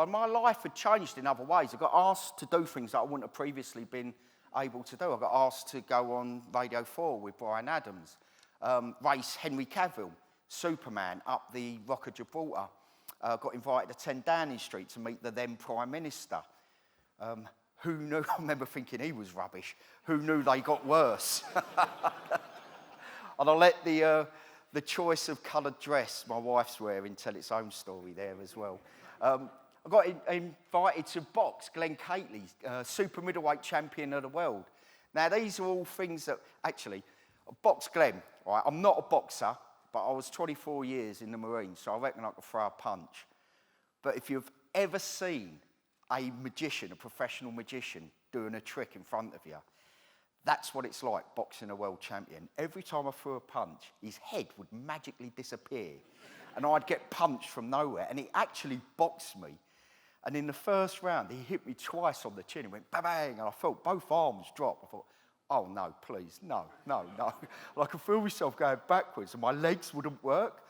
But my life had changed in other ways. I got asked to do things that I wouldn't have previously been able to do. I got asked to go on Radio 4 with Brian Adams, race Henry Cavill, Superman, up the Rock of Gibraltar. Got invited to 10 Downing Street to meet the then Prime Minister. Who knew? I remember thinking he was rubbish. Who knew they got worse? And I'll let the choice of coloured dress my wife's wearing tell its own story there as well. I got invited to box Glenn Cately, super middleweight champion of the world. Now, these are all things that, actually, box Glenn, right? I'm not a boxer, but I was 24 years in the Marines, so I reckon I could throw a punch. But if you've ever seen a magician, a professional magician, doing a trick in front of you, that's what it's like boxing a world champion. Every time I threw a punch, his head would magically disappear, and I'd get punched from nowhere, and he actually boxed me. And in the first round, he hit me twice on the chin. He went bang, and I felt both arms drop. I thought, oh, no, please, no. And I could feel myself going backwards, and my legs wouldn't work.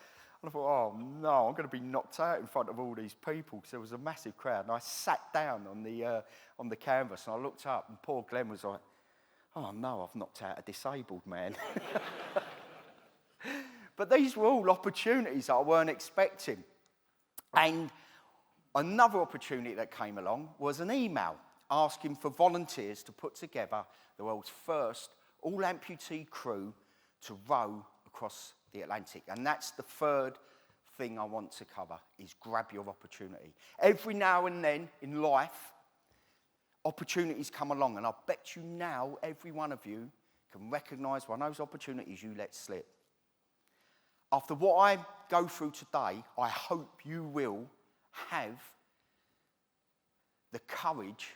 And I thought, oh, no, I'm going to be knocked out in front of all these people, because there was a massive crowd. And I sat down on the canvas, and I looked up, and poor Glenn was like, oh, no, I've knocked out a disabled man. But these were all opportunities that I weren't expecting. And another opportunity that came along was an email asking for volunteers to put together the world's first all-amputee crew to row across the Atlantic. And that's the third thing I want to cover, is grab your opportunity. Every now and then in life, opportunities come along, and I bet you now every one of you can recognise one of those opportunities you let slip. After what I go through today, I hope you will have the courage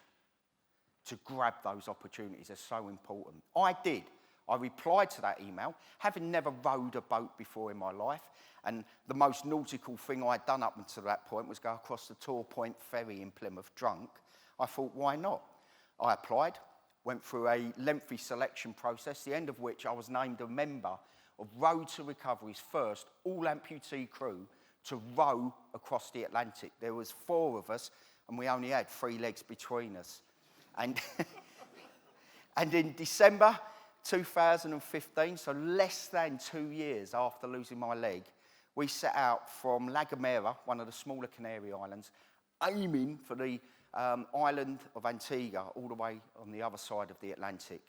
to grab those opportunities. They're so important. I did. I replied to that email, having never rowed a boat before in my life, and the most nautical thing I'd done up until that point was go across the Tor Point ferry in Plymouth drunk. I thought, why not? I applied, went through a lengthy selection process, the end of which I was named a member of Road to Recovery's first all-amputee crew to row across the Atlantic. There was 4 of us, and we only had 3 legs between us. And, and in December 2015, so less than 2 years after losing my leg, we set out from La Gomera, one of the smaller Canary Islands, aiming for the island of Antigua, all the way on the other side of the Atlantic.